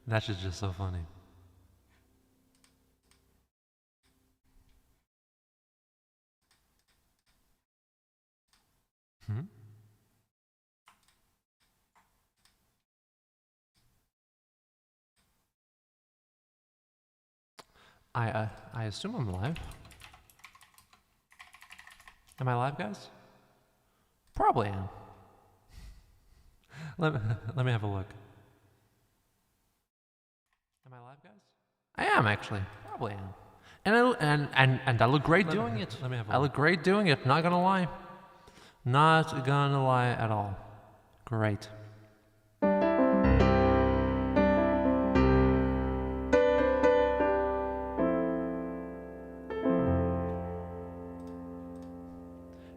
That shit's just so funny. Hmm? I assume I'm live. Am I live, guys? Probably am. Let, let me have a look. Am I live, guys? I am actually. Probably am. And I look great doing it. Let me have a look. I look great doing it, not gonna lie. Not gonna lie at all. Great.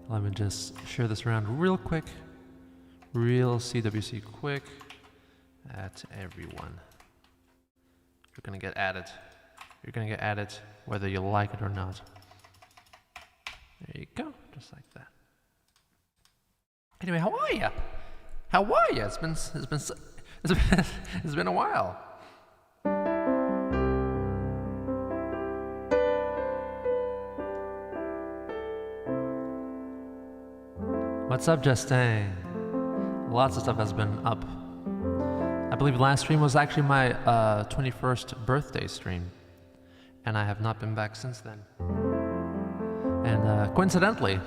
Let me just share this around real quick. Real CWC quick. At everyone. You're gonna get added. You're gonna get added whether you like it or not. There you go, just like that. Anyway, how are you? How are you? It's been a while. What's up, Justine? Lots of stuff has been up. I believe last stream was actually my 21st birthday stream, and I have not been back since then. And coincidentally,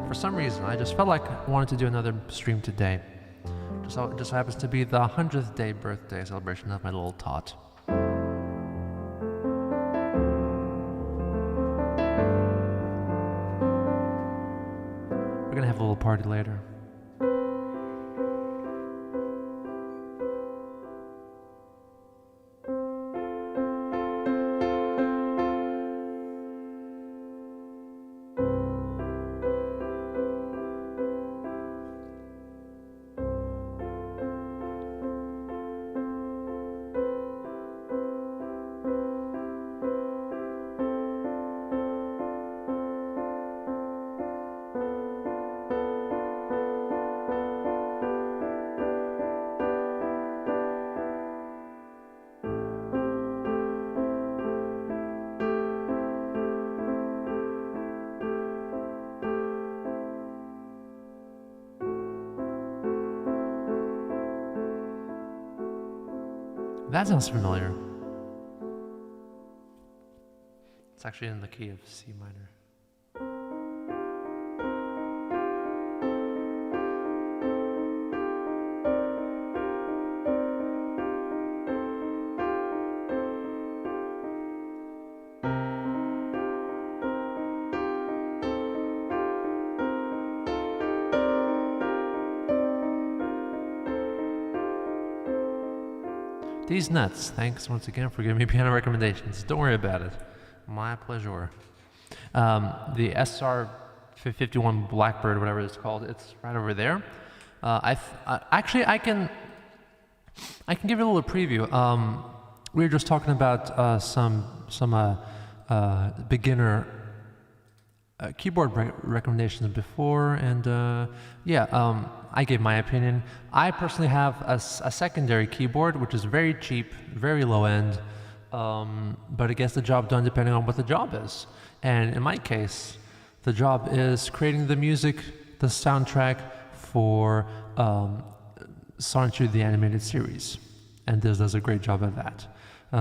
for some reason, I just felt like I wanted to do another stream today. Just so happens to be the 100th day birthday celebration of my little tot. We're gonna have a little party later. That sounds familiar. It's actually in the key of C minor. These nuts, thanks once again for giving me piano recommendations. Don't worry about it. My pleasure. The SR51 Blackbird, whatever it's called, it's right over there. Actually, I can give you a little preview. We were just talking about some beginner keyboard recommendations before, and I gave my opinion. I personally have a secondary keyboard, which is very cheap, very low end, but it gets the job done depending on what the job is. And in my case, the job is creating the music, the soundtrack for Sonic 2 the animated series, and this does a great job of that.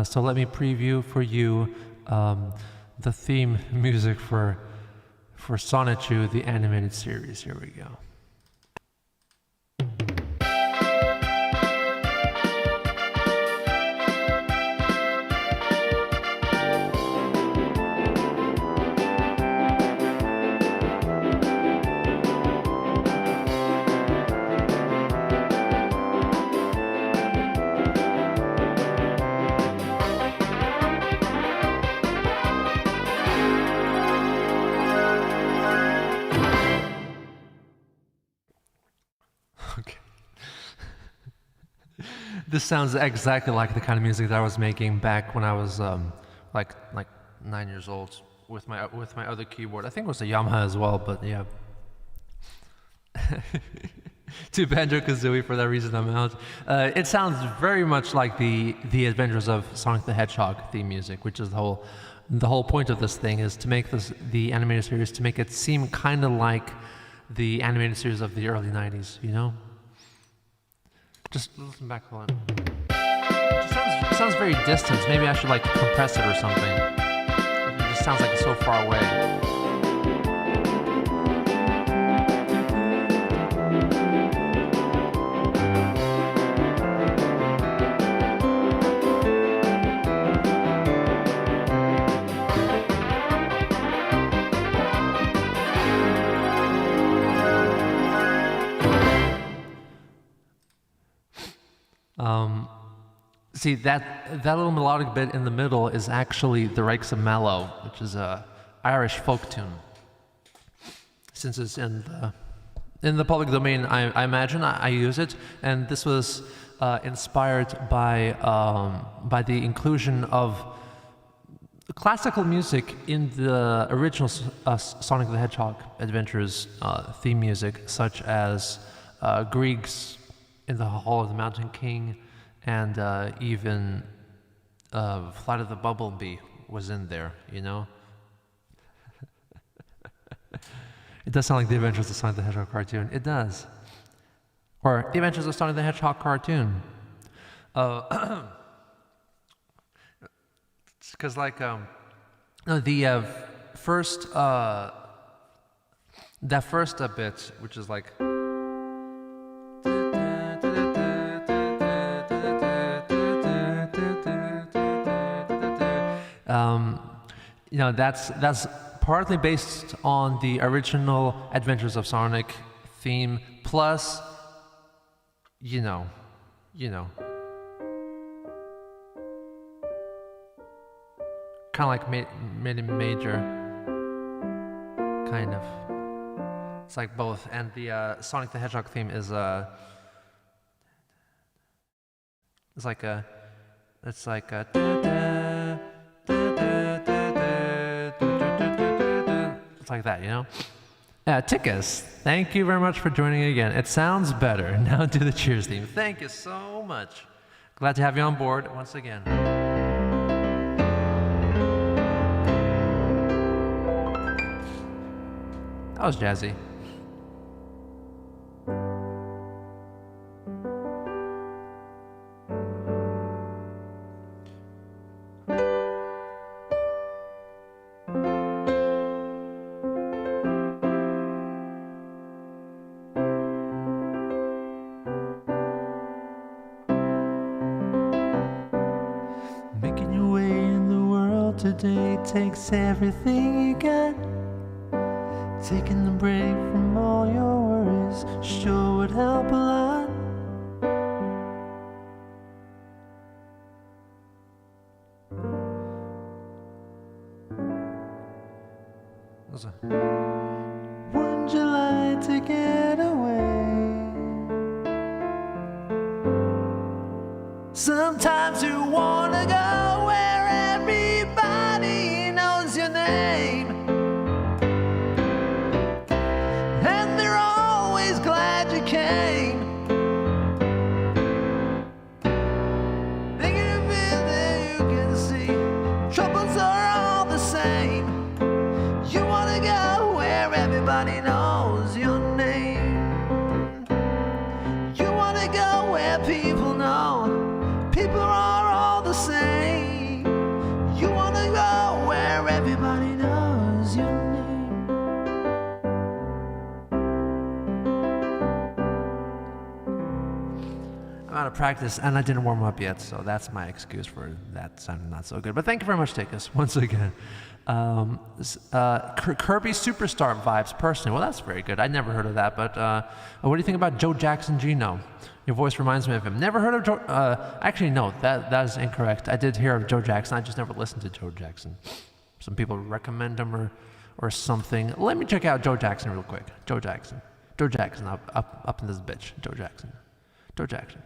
So let me preview for you the theme music for Sonic 2 the animated series. Here we go. This sounds exactly like the kind of music that I was making back when I was like 9 years old with my other keyboard. I think it was a Yamaha as well, but yeah. to Banjo-Kazooie. For that reason, I'm out. It sounds very much like the Adventures of Sonic the Hedgehog theme music, which is the whole point of this thing is to make the animated series, to make it seem kind of like the animated series of the early 90s, you know? Just listen back a lot. It sounds very distant. Maybe I should like compress it or something. It just sounds like it's so far away. See, that little melodic bit in the middle is actually the Rijkse Mallow, which is a Irish folk tune. Since it's in the public domain, I imagine I use it, and this was inspired by the inclusion of classical music in the original Sonic the Hedgehog Adventures theme music, such as Grieg's In the Hall of the Mountain King, and even Flight of the Bumblebee was in there, you know? It does sound like the Adventures of Sonic the Hedgehog cartoon. It does. Or the Adventures of Sonic the Hedgehog cartoon. Because like the first that first bit, which is like you know, that's partly based on the original Adventures of Sonic theme, plus, you know, kind of like major, kind of. It's like both, and the Sonic the Hedgehog theme is it's like a it's like that, you know? Tickus, thank you very much for joining again. It sounds better. Now do the cheers theme. Thank you so much. Glad to have you on board once again. That was jazzy. Today takes everything you got. Taking a break from all your worries sure would help a lot. Wouldn't you like to get away? Sometimes you wanna go where everybody knows your name, and they're always glad you came. Making you feel that you can see troubles are all the same. You wanna go where everybody knows your name. You wanna go where people know people are all the same. You wanna go where everybody knows your name. I'm out of practice and I didn't warm up yet, so that's my excuse for that sounding not so good. But thank you very much, Tickus, once again. Kirby Superstar vibes, personally. Well, that's very good. I never heard of that, but what do you think about Joe Jackson Geno? Your voice reminds me of him. Never heard of Joe... actually, no, that is incorrect. I did hear of Joe Jackson. I just never listened to Joe Jackson. Some people recommend him or something. Let me check out Joe Jackson real quick. Joe Jackson. Joe Jackson up in this bitch. Joe Jackson. Joe Jackson.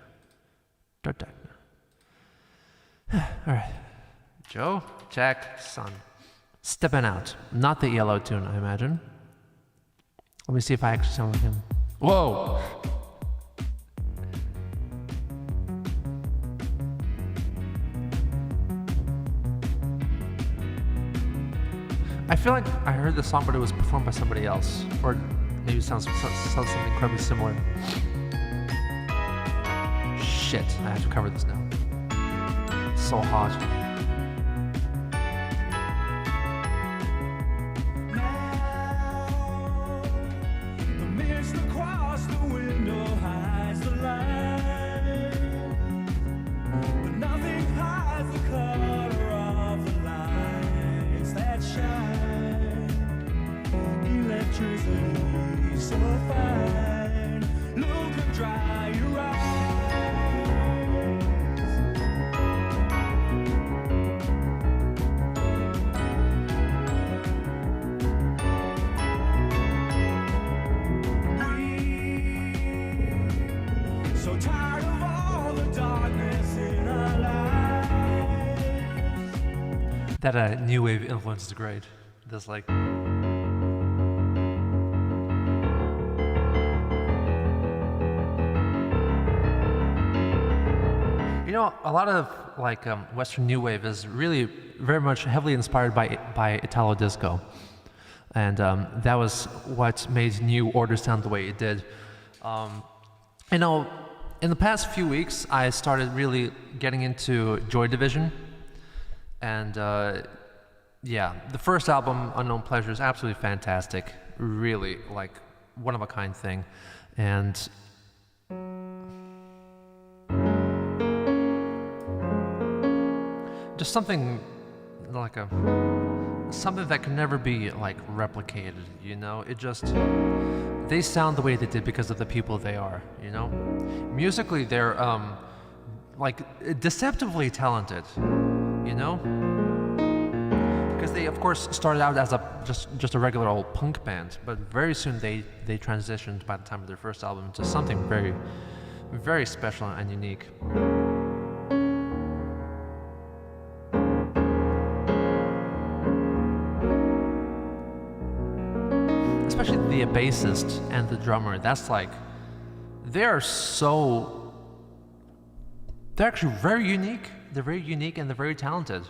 Joe Jackson. All right. Joe Jackson. Stepping Out. Not the yellow tune, I imagine. Let me see if I actually sound like him. Whoa! I feel like I heard the song, but it was performed by somebody else, or maybe it sounds something incredibly similar. Shit, I have to cover this now. It's so hot. That new wave influence is great. There's like... You know, a lot of like Western new wave is really very much heavily inspired by Italo disco, and that was what made New Order sound the way it did. You know, in the past few weeks, I started really getting into Joy Division, and yeah, the first album, Unknown Pleasure, is absolutely fantastic. Really, like one of a kind thing, and just something like something that can never be like replicated, you know? It just, they sound the way they did because of the people they are, you know? Musically, they're like deceptively talented, you know? Because they of course started out as just a regular old punk band, but very soon they transitioned by the time of their first album to something very, very special and unique. Especially the bassist and the drummer, that's like, they're actually very unique. They're very unique and they're very talented.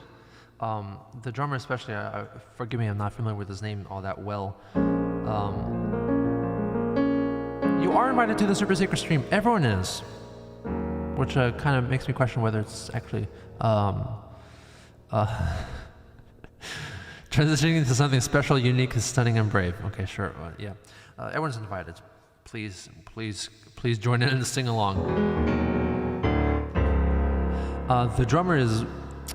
The drummer especially, forgive me, I'm not familiar with his name all that well. You are invited to the Super Secret stream, everyone is. Which kind of makes me question whether it's actually transitioning into something special, unique, stunning, and brave. Okay, sure, yeah. Everyone's invited. Please join in and sing along. The drummer is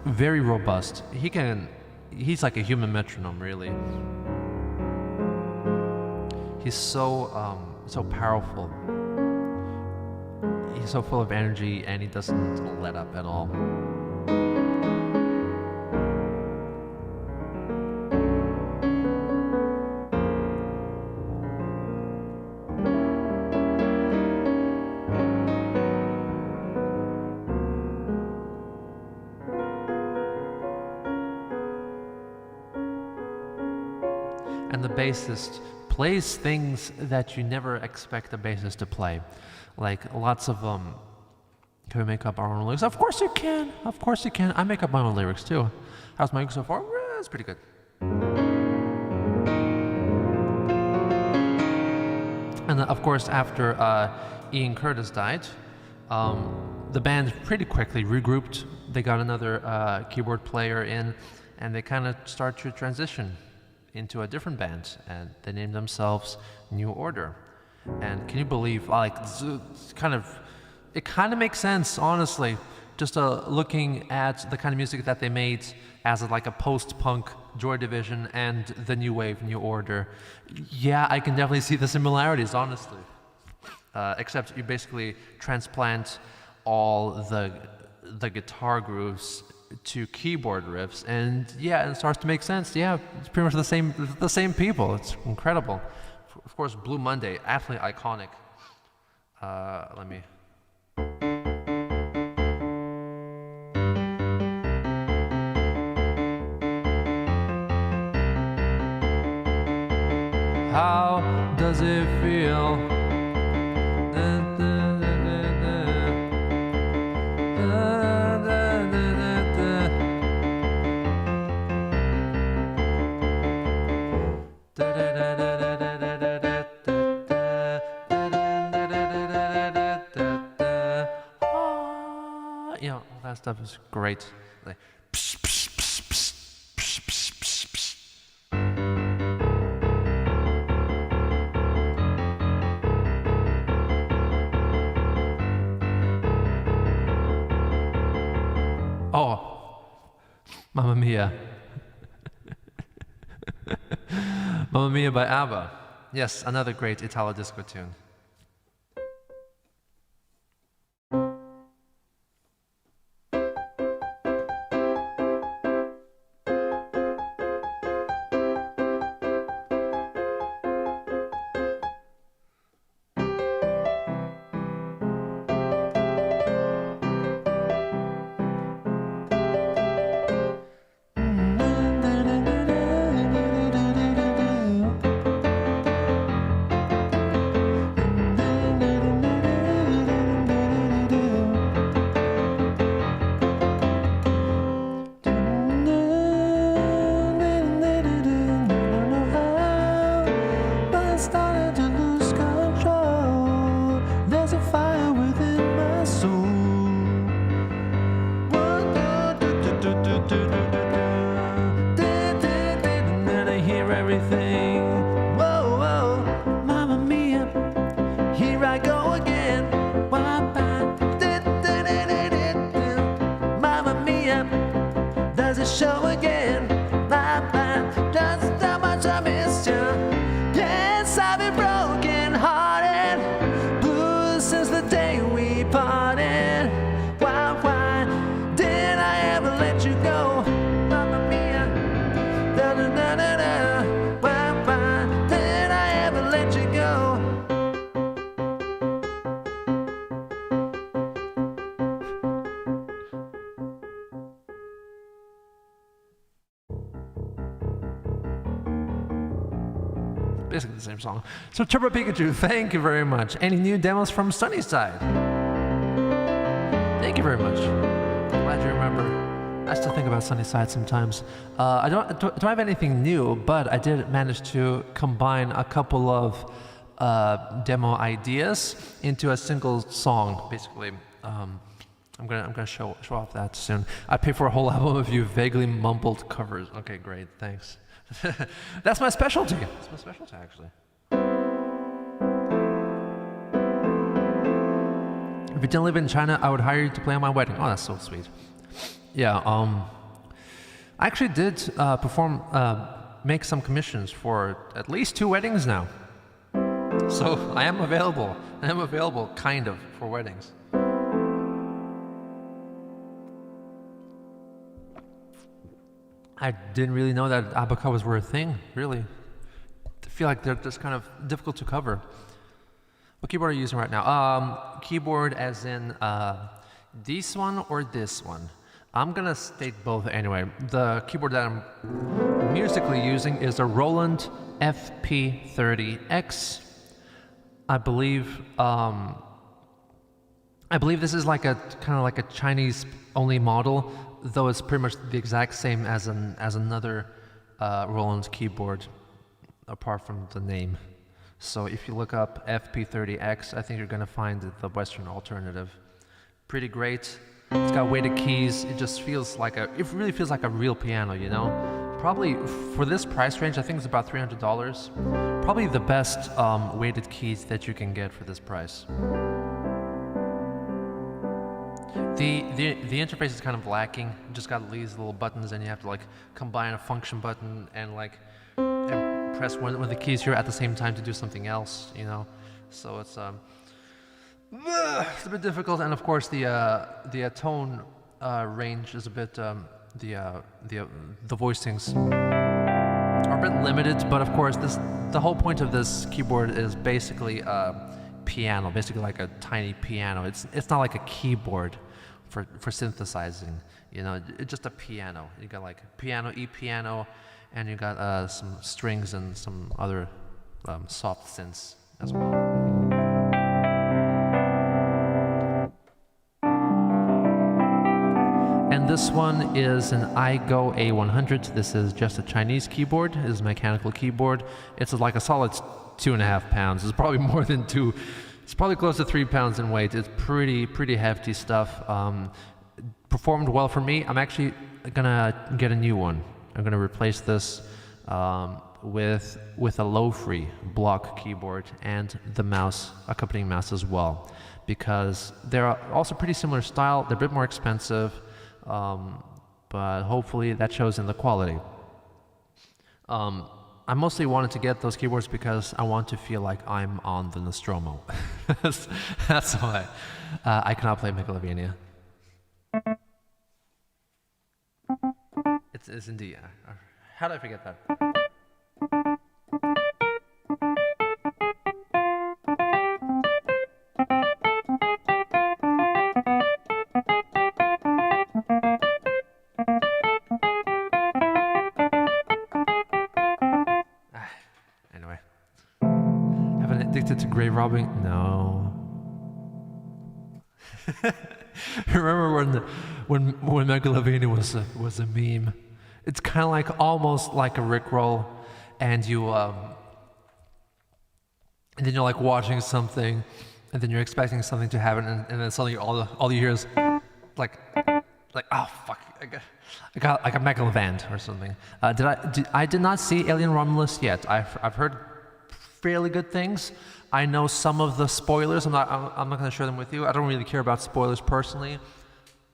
very robust. He's like a human metronome, really. He's so powerful. He's so full of energy, and he doesn't let up at all. And the bassist plays things that you never expect a bassist to play. Like lots of, can we make up our own lyrics? Of course you can, of course you can. I make up my own lyrics too. How's my week so far? It's pretty good. And of course, after Ian Curtis died, the band pretty quickly regrouped. They got another keyboard player in, and they kind of start to transition into a different band, and they named themselves New Order. And can you believe, like, it kind of makes sense, honestly, just looking at the kind of music that they made as like a post-punk Joy Division and the new wave New Order. Yeah, I can definitely see the similarities, honestly. Except you basically transplant all the guitar grooves to keyboard riffs, and yeah, it starts to make sense. Yeah, it's pretty much the same people. It's incredible. Of course, Blue Monday, absolutely iconic. Let me. How does it feel? you know, all that stuff is great. Like, psh, psh, psh, psh, psh, psh, psh, psh. Oh, Mamma Mia. Mamma Mia by ABBA. Yes, another great Italo disco tune. Basically the same song. So Turbo Pikachu, thank you very much. Any new demos from Sunnyside? Thank you very much. Glad you remember. I still think about Sunnyside sometimes. I don't have anything new, but I did manage to combine a couple of demo ideas into a single song. Basically, I'm gonna show off that soon. I paid for a whole album of you vaguely mumbled covers. Okay, great, thanks. That's my specialty. That's my specialty, actually. If you didn't live in China, I would hire you to play on my wedding. Oh, that's so sweet. Yeah, I actually did make some commissions for at least 2 weddings now. So I am available. Kind of, for weddings. I didn't really know that ABBA covers were a thing, really. I feel like they're just kind of difficult to cover. What keyboard are you using right now? Keyboard as in this one or this one. I'm gonna state both anyway. The keyboard that I'm musically using is a Roland FP30X. I believe this is like a kind of like a Chinese only model, though it's pretty much the exact same as another Roland keyboard, apart from the name. So if you look up FP30X, I think you're gonna find the Western alternative. Pretty great. It's got weighted keys. It just feels like it really feels like a real piano, you know? Probably for this price range, I think it's about $300. Probably the best weighted keys that you can get for this price. The interface is kind of lacking. You just got these little buttons, and you have to like combine a function button and like press one of the keys here at the same time to do something else, you know. So it's a bit difficult, and of course the tone range is a bit the voicings are a bit limited. But of course the whole point of this keyboard is basically a piano, basically like a tiny piano. It's not like a keyboard for synthesizing, you know. It's just a piano. You got like piano, E piano, and you got some strings and some other soft synths as well. And this one is an iGo A100. This is just a Chinese keyboard. It is a mechanical keyboard. It's like a solid 2.5 pounds. It's probably more than 2. It's probably close to 3 pounds in weight. It's pretty hefty stuff. performed well for me. I'm actually gonna get a new one. I'm gonna replace this with a low-free block keyboard and the mouse, accompanying mouse as well, because they're also pretty similar style. They're a bit more expensive, but hopefully that shows in the quality. I mostly wanted to get those keyboards because I want to feel like I'm on the Nostromo. That's why I cannot play Megalovania. It's indeed. How did I forget that? Anyway, have an addicted to grave robbing? No. Remember when Megalovania was a meme? It's kind of like almost like a Rickroll, and and then you're like watching something, and then you're expecting something to happen, and then suddenly all you hear is like oh fuck, I got like a Megalovand or something. I did not see Alien Romulus yet. I've heard fairly good things. I know some of the spoilers. I'm not going to share them with you. I don't really care about spoilers personally.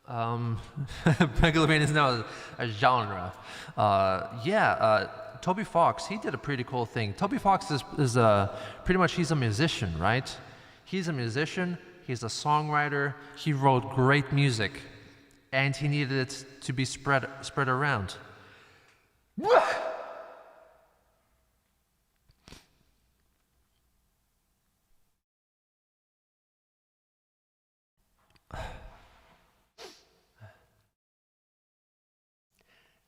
Megalovania is now a genre. Toby Fox, he did a pretty cool thing. Toby Fox is pretty much, he's a musician, right? He's a musician, he's a songwriter, he wrote great music, and he needed it to be spread around.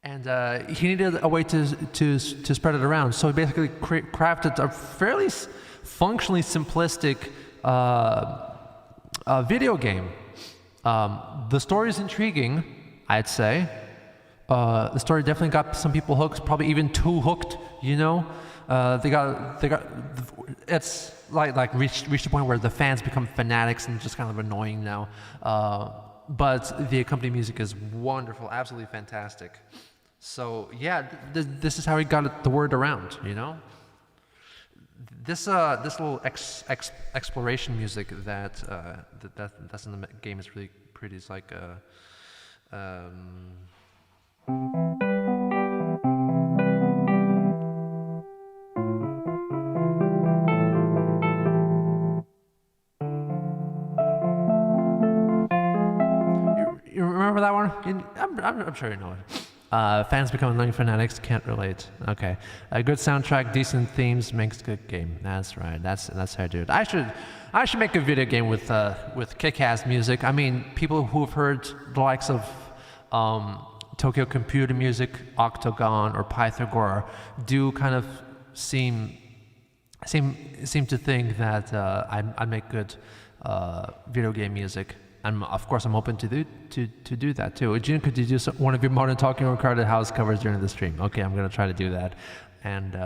And he needed a way to spread it around, so he basically crafted a fairly functionally simplistic video game. The story is intriguing, I'd say. The story definitely got some people hooked, probably even too hooked. You know, they got. It's like reached a point where the fans become fanatics and just kind of annoying now. But the accompanying music is wonderful, absolutely fantastic. So yeah, this is how he got the word around, you know. This little exploration music that's in the game is really pretty. It's like you remember that one? I'm sure you know it. Fans become annoying fanatics, can't relate. Okay. A good soundtrack, decent themes makes a good game. That's right. That's how I do it. I should make a video game with kick-ass music. I mean, people who've heard the likes of Tokyo Computer Music, Octagon, or Pythagore do kind of seem to think that I make good video game music. And of course, I'm open to do that too. Gene, could you do one of your Modern Talking Recorded House covers during the stream? Okay, I'm gonna try to do that. And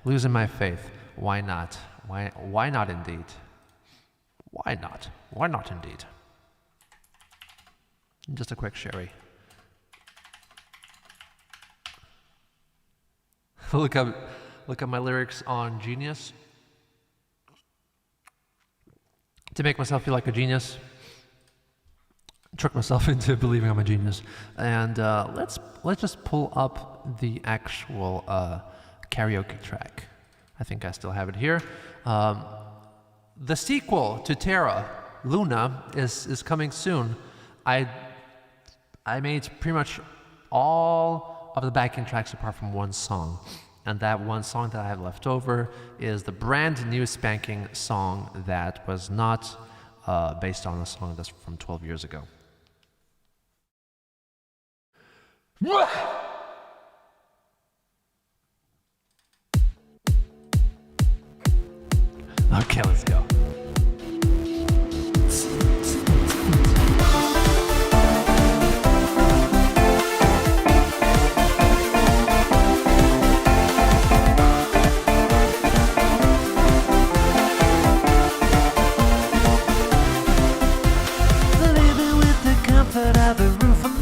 losing my faith, why not? Why not indeed? Why not? Why not indeed? Just a quick sherry. Look up my lyrics on Genius to make myself feel like a genius. Trick myself into believing I'm a genius. And let's just pull up the actual karaoke track. I think I still have it here. The sequel to Terra, Luna, is coming soon. I made pretty much all of the backing tracks apart from one song. And that one song that I have left over is the brand new spanking song that was not based on a song that's from 12 years ago. Okay, let's go. Living with the comfort of a roof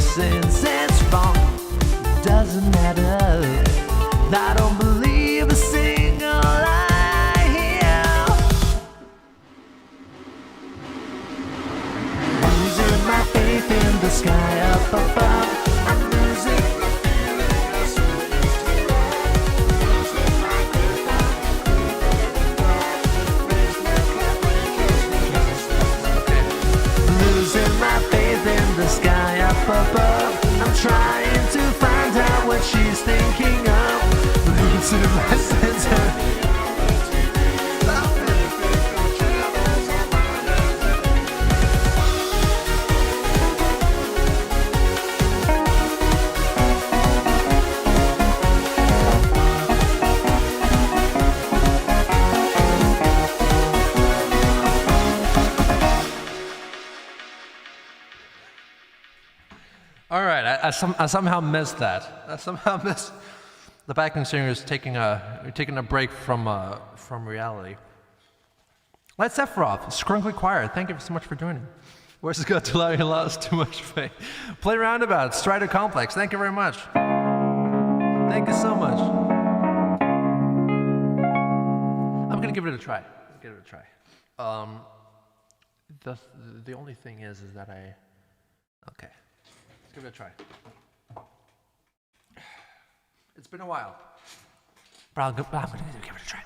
since it's wrong. Doesn't matter. I don't believe a single lie here. Losing my faith in the sky up above. I'm losing my feeling as sweet as to love. Losing my faith losing my faith in the sky up above. I'm trying to find out what she's thinking of. Losing my sense of All right, I somehow missed that. I somehow missed the backing singers taking a break from reality. Let's Sephiroth, Scrunkly Choir. Thank you so much for joining. Where's it go to allow you lost too much faith? Play Roundabout, Strider Complex. Thank you very much. Thank you so much. I'm gonna give it a try. Give it a try. The only thing is that okay. Let's give it a try. It's been a while. But I'm gonna give it a try.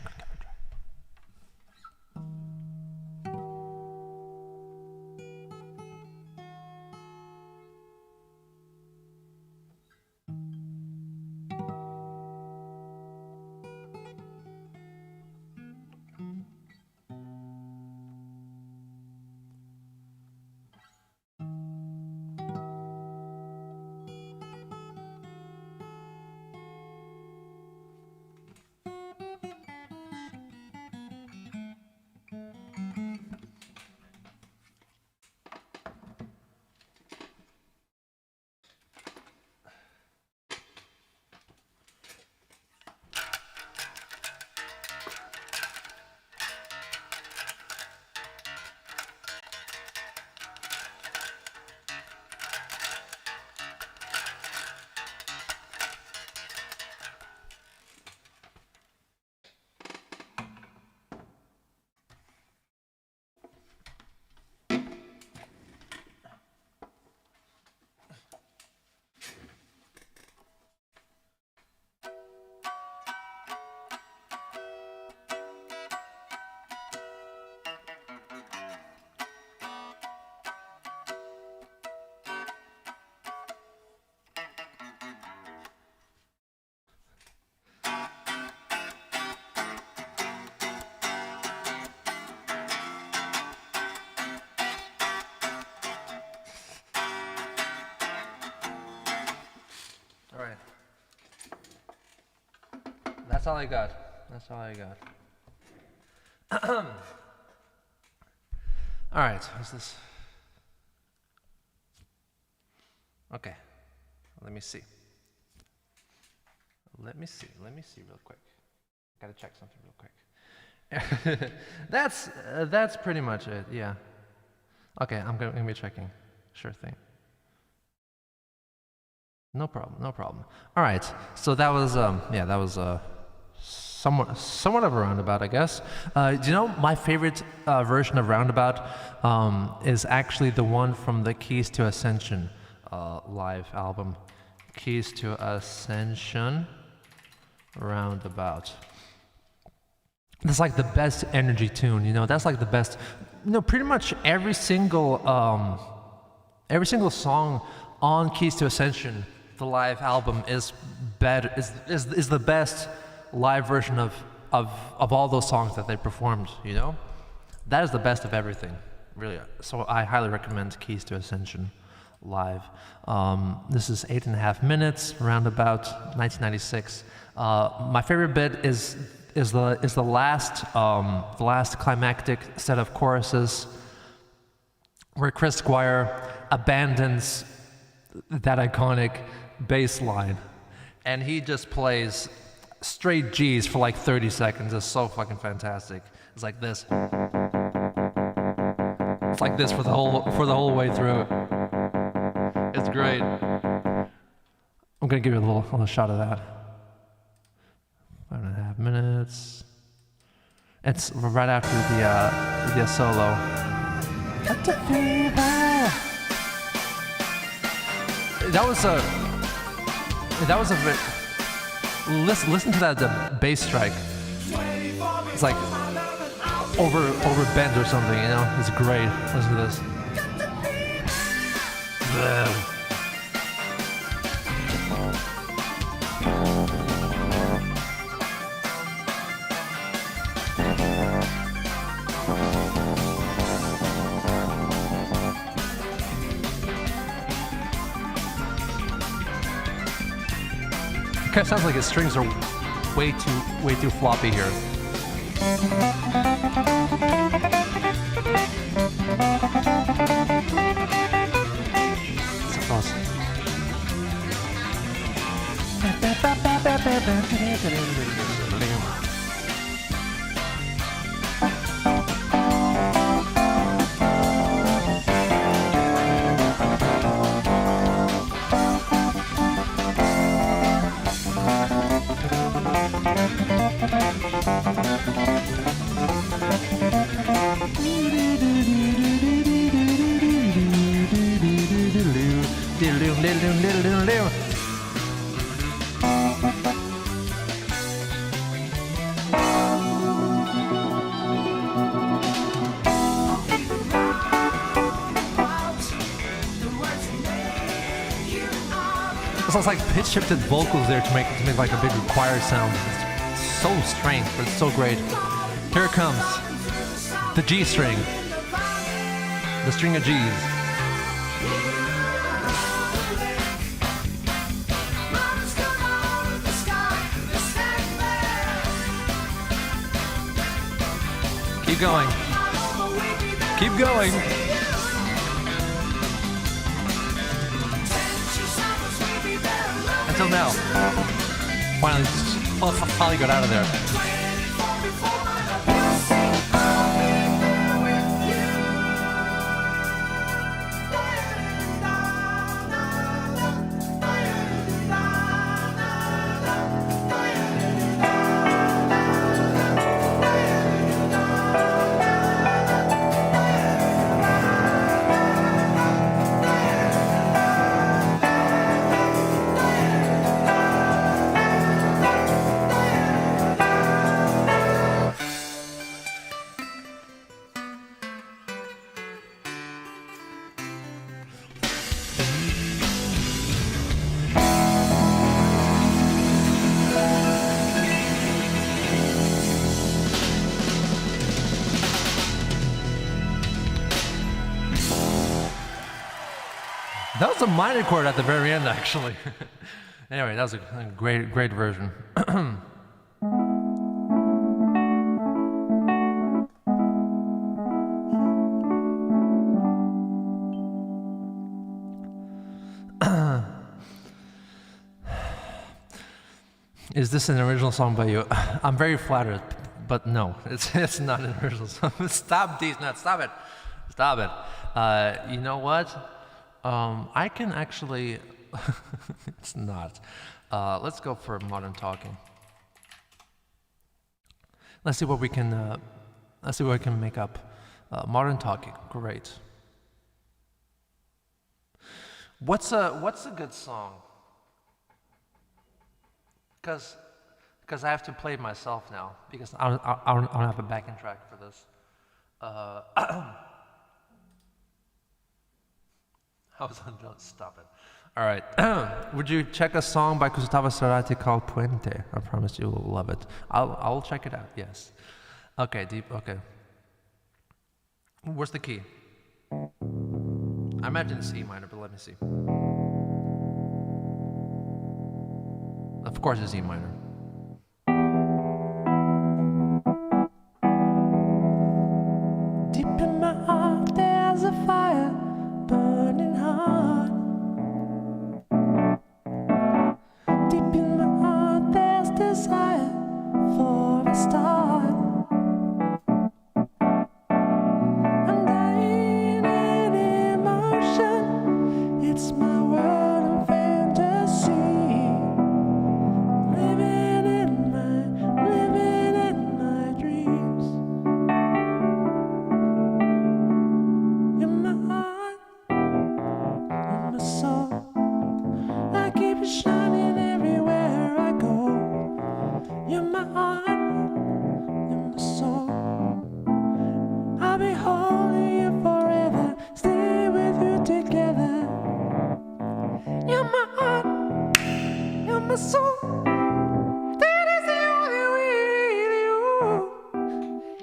That's all I got. That's all I got. All right, what's this? Okay, let me see. Let me see real quick. Gotta check something real quick. That's pretty much it, yeah. Okay, I'm gonna be checking. Sure thing. No problem. All right, so that was somewhat of a roundabout, I guess. Do you know my favorite version of Roundabout is actually the one from the Keys to Ascension live album. Keys to Ascension Roundabout. That's like the best energy tune, you know. That's like the best. You know, pretty much every single song on Keys to Ascension, the live album, is better. Is the best live version of all those songs that they performed, you know? That is the best of everything, really. So I highly recommend Keys to Ascension live. This is 8.5 minutes, around about 1996. My favorite bit is the last climactic set of choruses where Chris Squire abandons that iconic bass line and he just plays straight G's for like 30 seconds. It's so fucking fantastic. It's like this. It's like this for the whole way through. It's Great. I'm gonna give you a little shot of that. 5.5 minutes. It's right after the solo. That was a bit. Listen to that, the bass strike. It's like over bend or something, you know? It's great. Listen to this. It kind of sounds like his strings are way too floppy here. So close. It's like pitch shifted vocals there to make like a big choir sound. It's so strange, but it's so great. Here it comes. The G string. The string of G's. Keep going. Keep going. Until now. Finally got out of there. That was a minor chord at the very end, actually. Anyway, that was a great version. Is this an original song by you? I'm very flattered, but no, it's not an original song. Stop these nuts! Stop it! Stop it! You know what? I can actually. It's not. Let's go for Modern Talking. Let's see what we can. Let's see what we can make up. Modern Talking, great. What's a good song? Because I have to play it myself now because I don't have a backing track for this. Stop it. All right. Would you check a song by Gustavo Cerati called Puente? I promise you will love it. I'll check it out. Yes. Okay. Deep. Okay. Where's the key? I imagine C minor, but let me see. Of course, it's E minor. Deep in my heart, there's a fire burning hard. Deep in my heart, there's desire for a start. I'm dying in emotion. It's my world. You're shining everywhere I go. You're my heart, you're my soul. I'll be holding you forever, stay with you together. You're my heart, you're my soul. That is the only way to you.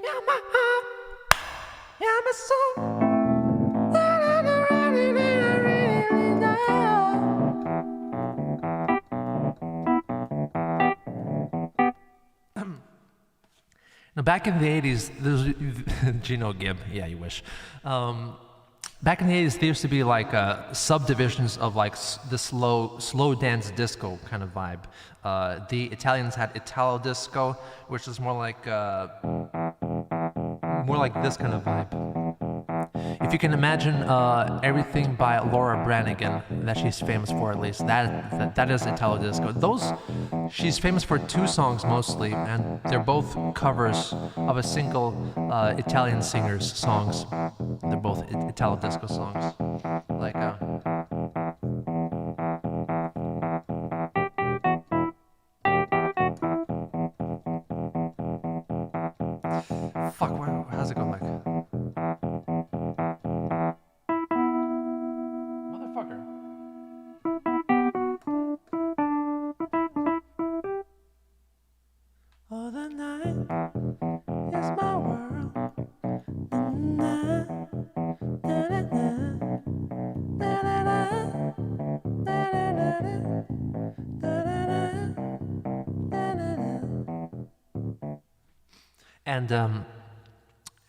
You're my heart, you're my soul. Now, back in the 80s, there's Geno Gibb. Yeah, you wish. Back in the 80s, there used to be like subdivisions of like the slow dance disco kind of vibe. The Italians had Italo disco, which is more like this kind of vibe. If you can imagine everything by Laura Branigan that she's famous for, at least that is Italo disco. She's famous for 2 songs mostly, and they're both covers of a single Italian singer's songs. They're both Italo disco songs, like. Fuck, how's it going back? Motherfucker. Oh, the night is my world.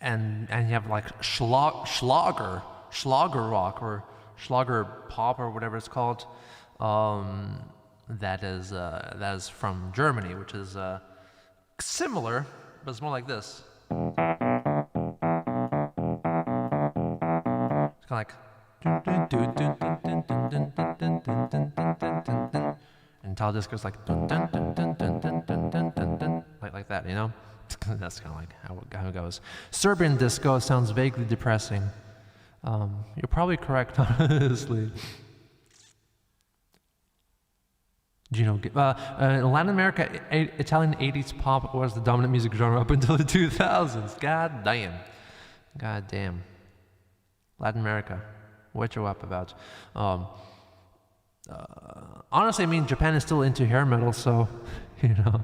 And you have like Schlager rock or Schlager pop or whatever it's called. That is from Germany, which is similar, but it's more like this. It's kind of like. And Italo disco is like like that, you know. That's kind of like how it goes. Serbian disco sounds vaguely depressing. You're probably correct, honestly. Geno, in Latin America, Italian 80s pop was the dominant music genre up until the 2000s. God damn. Latin America, what you up about? Honestly, I mean, Japan is still into hair metal, so you know.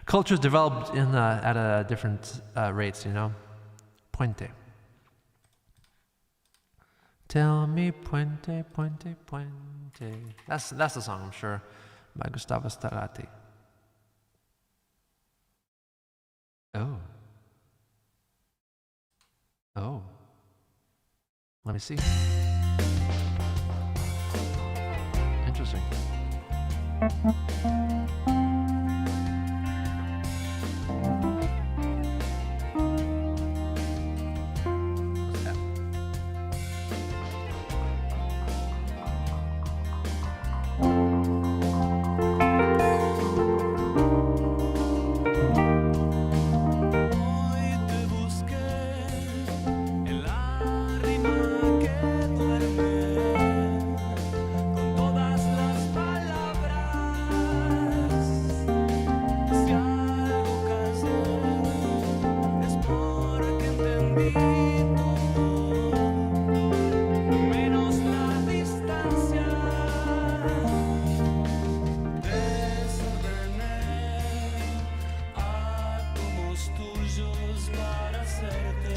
Cultures developed at different rates, you know. Puente. Tell me puente, puente, puente. That's the song, I'm sure, by Gustavo Starati. Oh. Let me see. Interesting.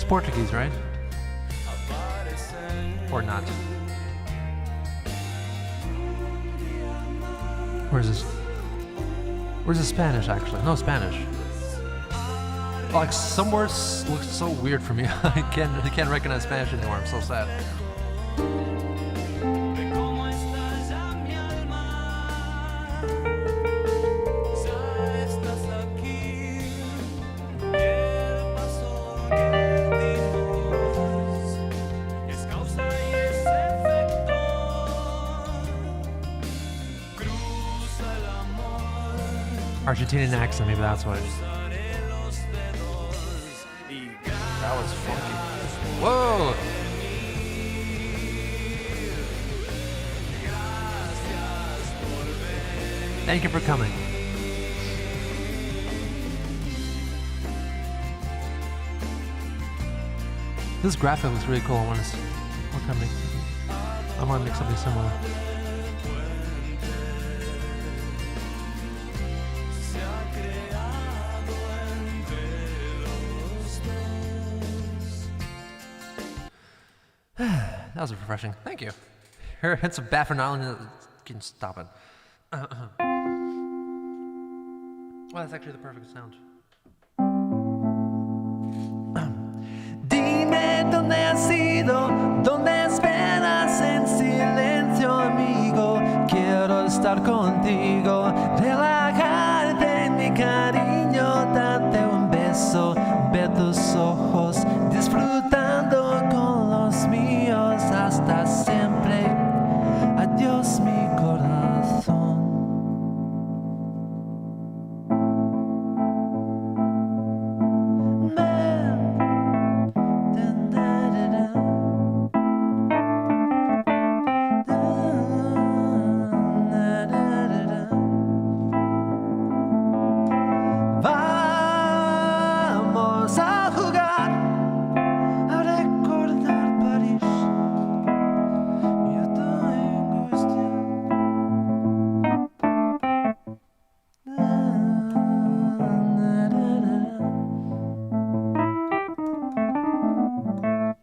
Portuguese, right? Or not? Where's this? Where's the Spanish, actually? No, Spanish. Like, some words look so weird for me. I can't recognize Spanish anymore. I'm so sad. Argentinian accent, maybe that's what it is. That was funky. Whoa! Thank you for coming. This graphic looks really cool. I want to make something similar. That was refreshing. Thank you. Here, it's a bad for now. Can stop it. Well, that's actually the perfect sound. Dime dónde has ido, dónde esperas en silencio, amigo. Quiero estar contigo, relajarte en mi cariño, darte un beso, ver tus ojos, disfrutando con los míos hasta siempre. Adiós, mi corazón. Vamos a jugar, a recordar París. Yo estoy angustiado.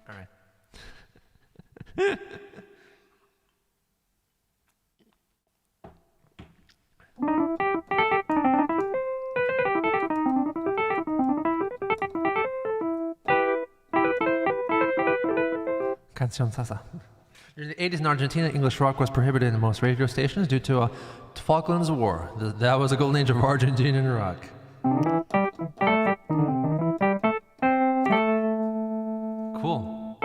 All right. Canción Sasa. In the 80s in Argentina, English rock was prohibited in most radio stations due to a Falklands War. That was a golden age of Argentinian rock. Cool.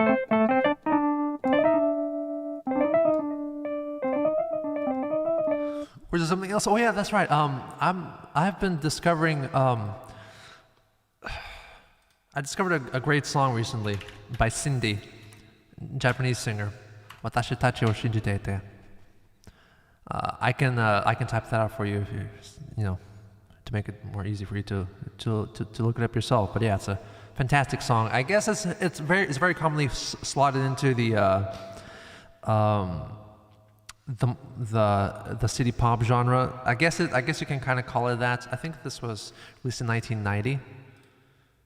Was there something else? Oh yeah, that's right. I've been discovering. I discovered a great song recently by Cindy, Japanese singer. Watashi tachi o shinjite. I can type that out for you if you know, to make it more easy for you to look it up yourself. But yeah, it's a fantastic song. I guess it's very commonly slotted into the city pop genre. I guess you can kind of call it that. I think this was released in 1990,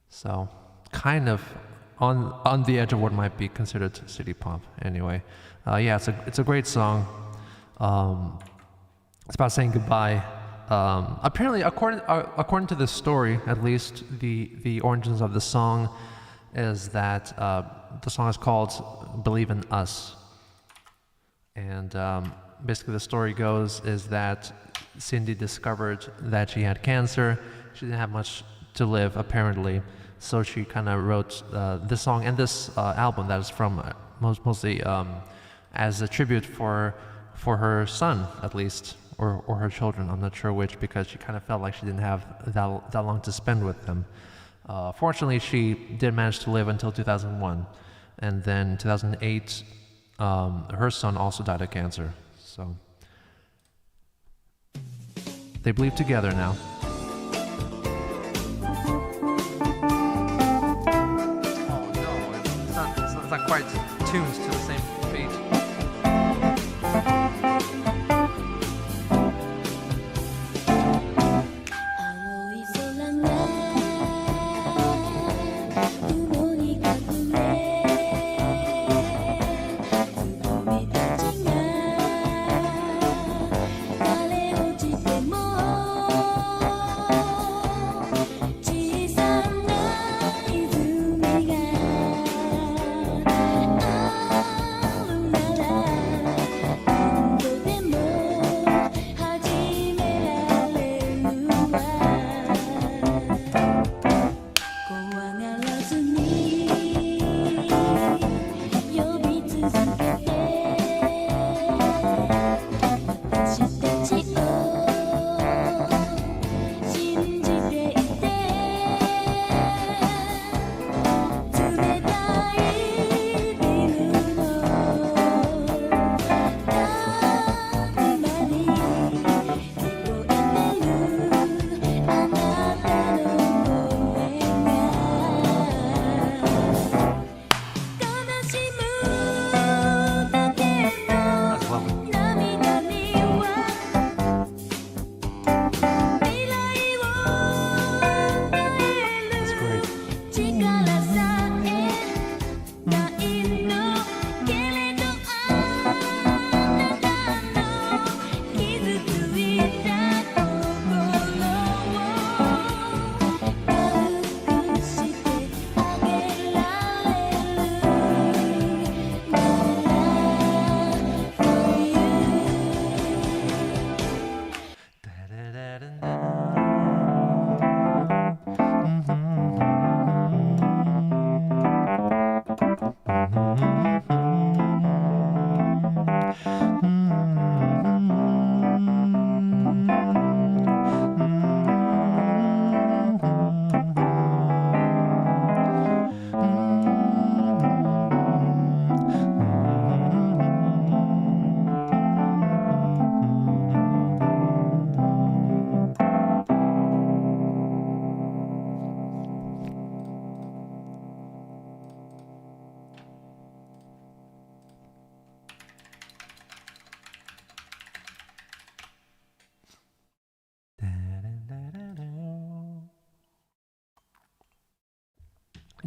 so kind of on the edge of what might be considered city pop. Anyway, yeah, it's a great song. It's about saying goodbye. Apparently, according to the story, at least, the origins of the song is that the song is called "Believe in Us," and basically the story goes is that Cindy discovered that she had cancer. She didn't have much to live, apparently, so she kind of wrote this song and this album that is from mostly as a tribute for her son, at least, or her children. I'm not sure which, because she kind of felt like she didn't have that long to spend with them. Fortunately, she did manage to live until 2001, and then 2008, her son also died of cancer. So they believe together now. Oh no, it's not quite tuned to the same beat.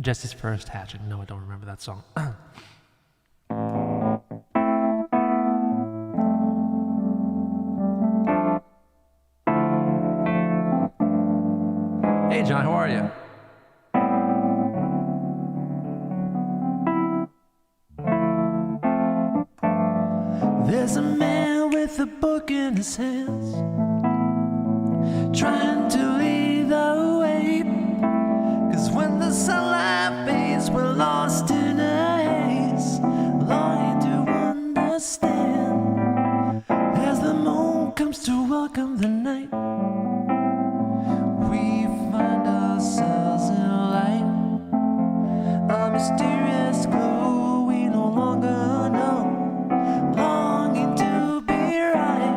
Jesse's First Hatching. No, I don't remember that song. Hey John, how are you? There's a man with a book in his hands, trying to lead the way. 'Cause when the sunlight fades, we're lost in a haze, longing to understand. As the moon comes to welcome the night, we find ourselves in light, a mysterious glow we no longer know. Longing to be right,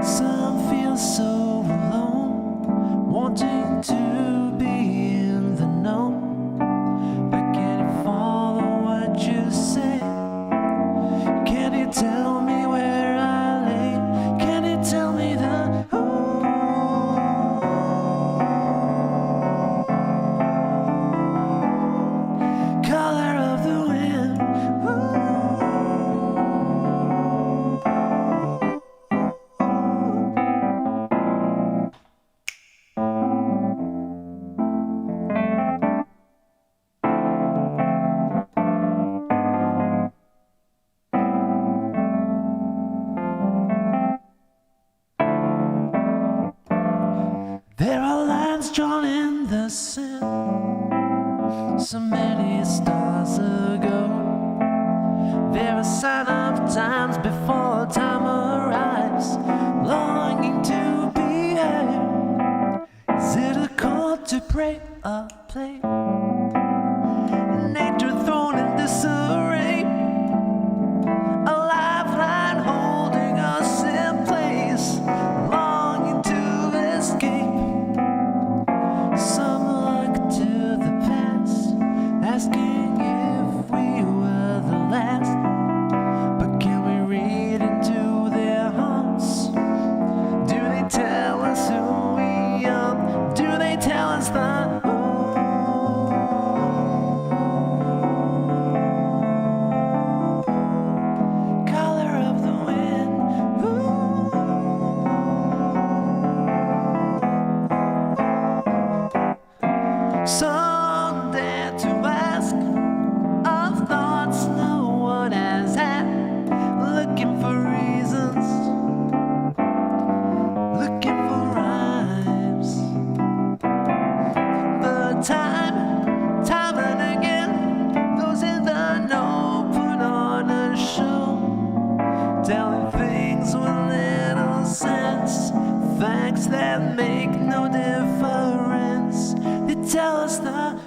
some feel so alone, wanting to be in the know. But can you follow what you say? Can you tell me where I lay? Can you tell me the color of the wind? There are lines drawn in the sand, so many stars ago. They're a sign of times before time arrives, longing to be heard. Is it a call to pray or play? Nature thrown in disarray, a lifeline holding us in place, longing to escape. Some look to the past, asking if we were the last. But can we read into their hearts? Do they tell us who we are? Do they tell us that color of the wind? Some dare to ask of thoughts no one has had, looking for reasons, looking for rhymes. But time and again, those in the know put on a show, telling things with little sense, facts that make no difference. They tell us the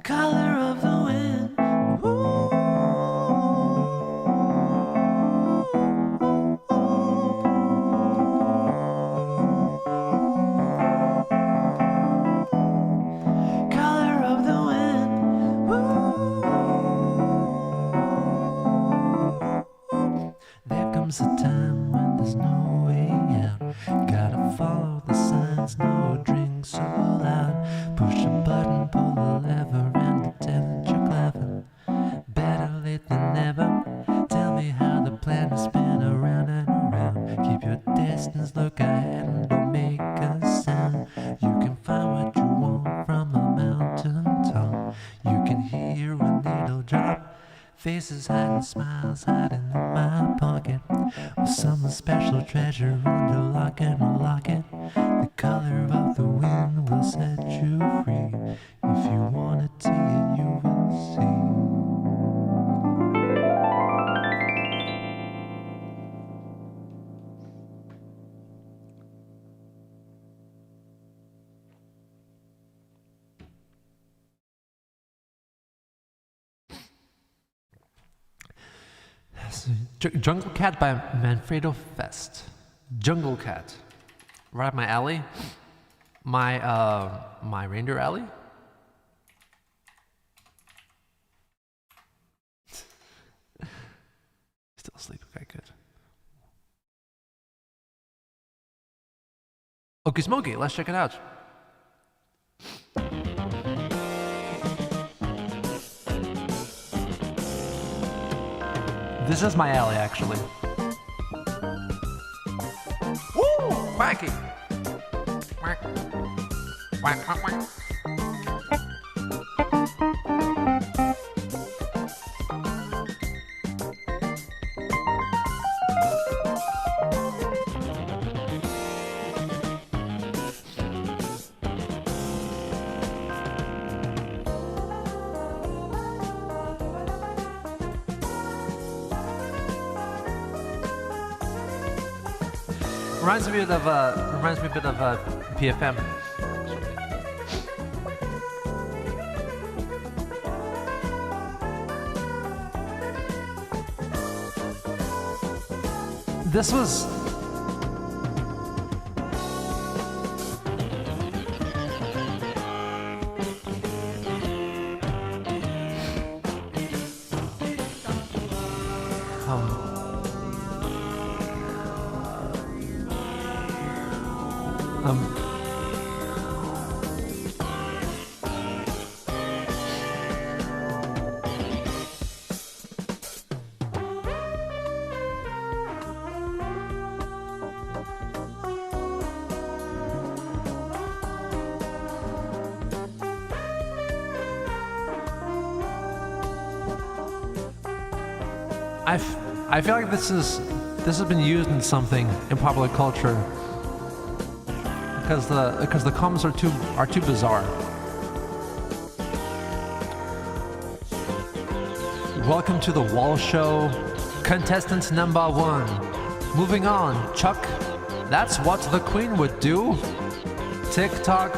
color of the wind. Color of the wind. There comes a time when there's no way out. Gotta follow the signs, no drink so loud. Push a button, pull a lever, and tell that you're clever. Better late than never. Tell me how the planet spin around and around. Keep your distance, look ahead, and don't make a sound. You can find what you want from a mountain top. You can hear a needle drop. Faces hiding, smiles hiding in my pocket, with some special treasure under lock and unlock it. The color of the wind will set you free. If you wanna see it, you will see. Jungle Cat by Manfredo Fest. Jungle Cat. Right up my alley. My reindeer alley. Still asleep. Okay, good. Okie smoky, let's check it out. This is my alley, actually. Woo! Quacky! Quack. Quack, quack, quack. Reminds me a bit of PFM. This was I feel like this has been used in something in popular culture because the comments are too bizarre. Welcome to the Wall Show, contestant number 1. Moving on, Chuck. That's what the Queen would do. TikTok.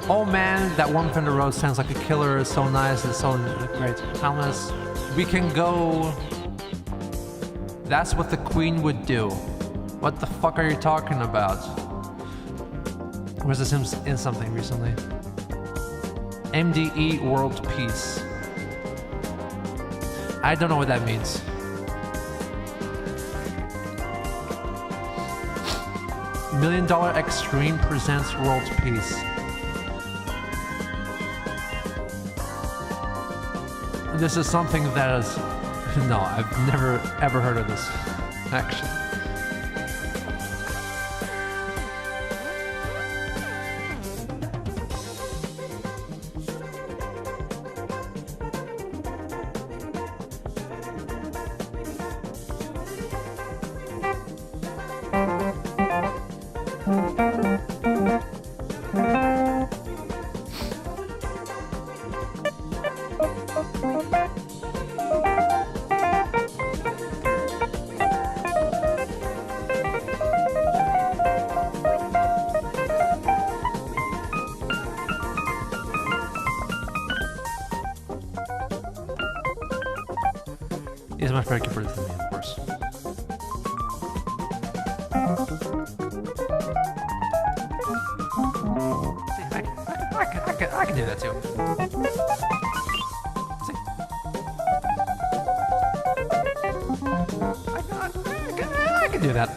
Oh man, that one from the road sounds like a killer. It's so nice. It's so great. Thomas. We can go. That's what the Queen would do. What the fuck are you talking about? Was this in something recently? MDE World Peace. I don't know what that means. $1 Million Extreme presents World Peace. This is something that is... No, I've never ever heard of this, actually. He's much better keeper than me, of course. I can do that too. See? I can do that.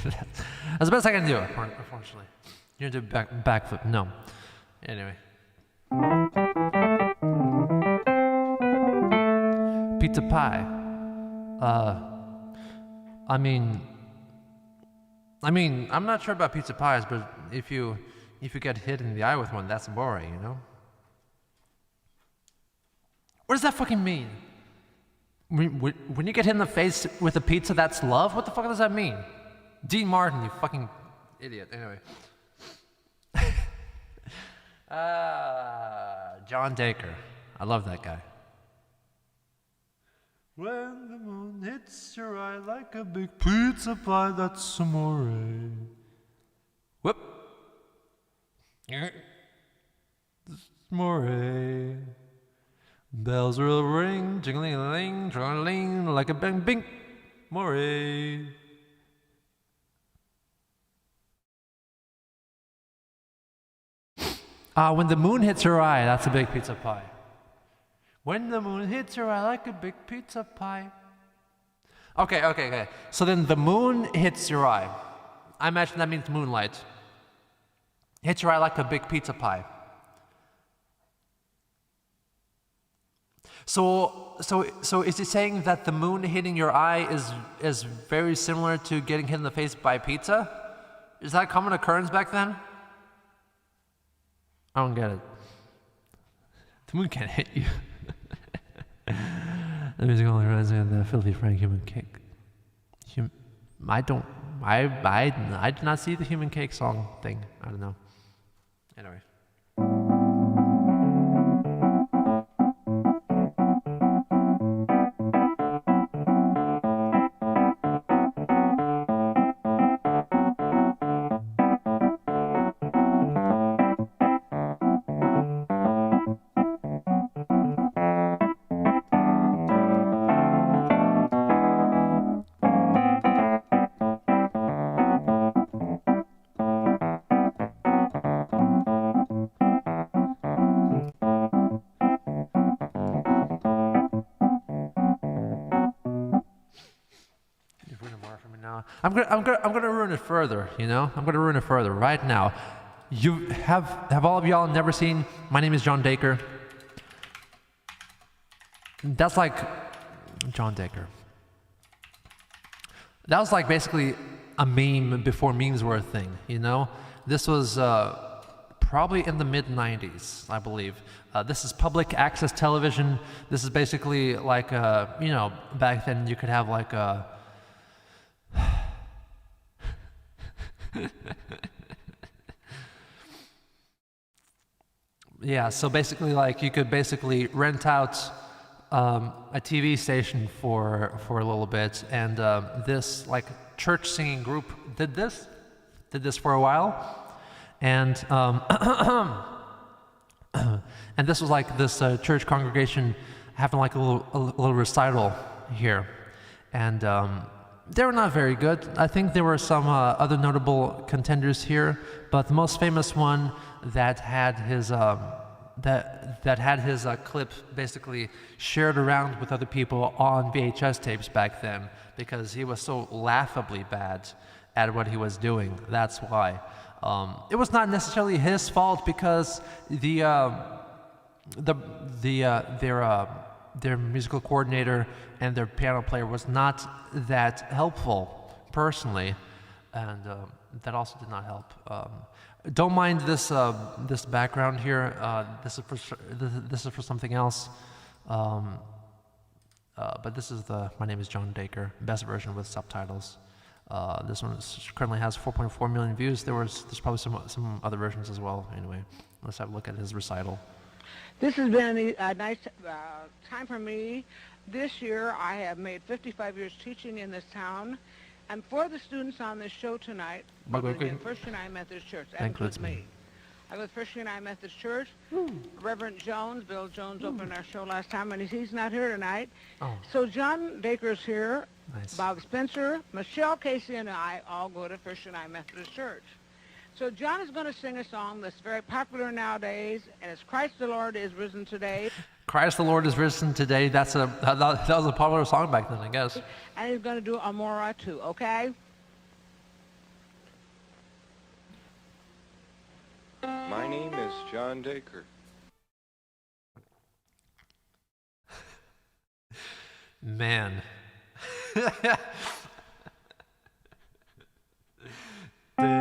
That's the best I can do, unfortunately. You do backflip. No. Anyway. Pizza pie. I mean, I'm not sure about pizza pies, but if you get hit in the eye with one, that's boring, you know? What does that fucking mean? When you get hit in the face with a pizza, that's love? What the fuck does that mean? Dean Martin, you fucking idiot. Anyway. John Daker. I love that guy. When the moon hits your eye like a big pizza pie, that's amore. Whoop. Amore. Bells will ring, jingling-a-ling, trong-a-ling, like a bang bing. More. When the moon hits your eye, that's a big pizza pie. When the moon hits your eye like a big pizza pie. Okay. So then the moon hits your eye. I imagine that means moonlight. Hits your eye like a big pizza pie. So is he saying that the moon hitting your eye is very similar to getting hit in the face by pizza? Is that a common occurrence back then? I don't get it. The moon can't hit you. The music only reminds me of the Filthy Frank human cake. I did not see the human cake song thing. I don't know. Anyway. I'm gonna ruin it further, you know? I'm gonna ruin it further right now. You have all of y'all never seen My Name is John Daker? That's like John Daker. That was like basically a meme before memes were a thing, you know? This was probably in the mid-90s, I believe. This is public access television. This is basically like, you know, back then you could have like a yeah, so basically like you could basically rent out a TV station for a little bit, and this like church singing group did this for a while, and and this was like this church congregation having like a little recital here, and they were not very good. I think there were some other notable contenders here, but the most famous one that had his clip basically shared around with other people on VHS tapes back then, because he was so laughably bad at what he was doing. That's why. It was not necessarily his fault, because their musical coordinator and their piano player was not that helpful personally, and that also did not help. Don't mind this this background here. This is for something else. But this is the My Name is John Daker best version with subtitles. This one currently has 4.4 million views. There's probably some other versions as well. Anyway, let's have a look at his recital. This has been a nice time for me. This year I have made 55 years teaching in this town. And for the students on this show tonight, First United Methodist Church. That includes me. I go to First United Methodist Church. Reverend Jones, Bill Jones, opened our show last time, and he's not here tonight. Oh. So John Daker's here. Nice. Bob Spencer, Michelle Casey, and I all go to First United Methodist Church. So John is going to sing a song that's very popular nowadays, and it's Christ the Lord is Risen Today. Christ the Lord is Risen Today. That was a popular song back then, I guess. And he's going to do Amora too, okay? My name is John Daker. Man.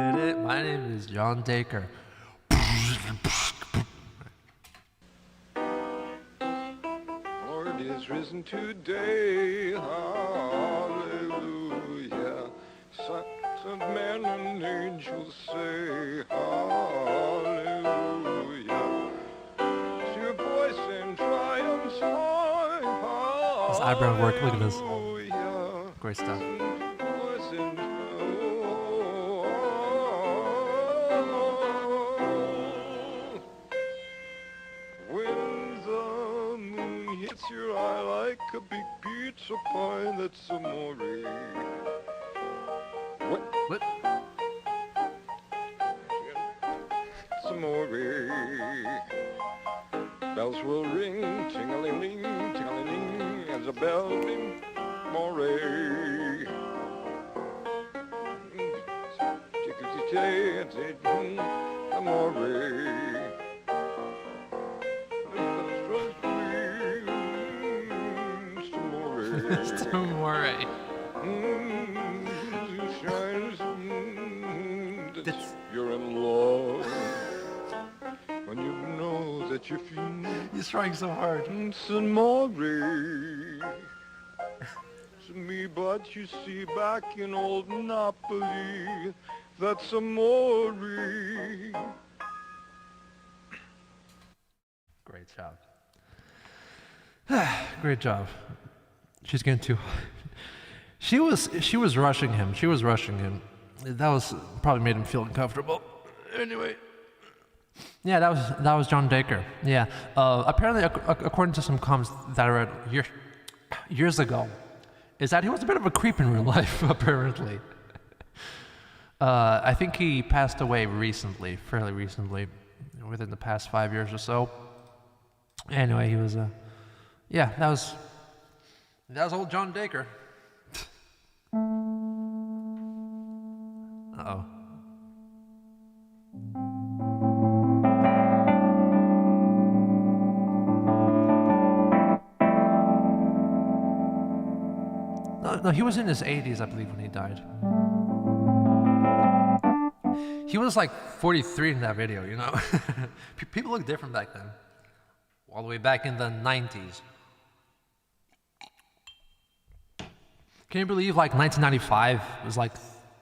My name is John Daker. Lord is risen today. Hallelujah. Sons of men and angels say hallelujah. It's your voice in triumph high. This eyebrow work, look at this. Hallelujah. Great stuff. Voice in when the moon hits your eye like a big pizza pie, that's amore. What? It's amore. Bells will ring, ting-a-ling-ling, ting-a-ling-ling, as a bell ring, more. Amore. Tomorrow. You're in love when you know that you feel He's trying so hard. it's amore to me, but you see back in old Napoli, that's amore. Great job. Great job. She's getting too. She was rushing him. She was rushing him. That was probably made him feel uncomfortable. Anyway. Yeah, that was John Daker. Yeah. Apparently, according to some comments that I read years ago, is that he was a bit of a creep in real life. Apparently. I think he passed away recently, fairly recently, within the past 5 years or so. Anyway, he was yeah, that was old John Daker. Uh-oh. No, he was in his 80s, I believe, when he died. He was like 43 in that video, you know? People look different back then. All the way back in the 90s. Can you believe like 1995 was like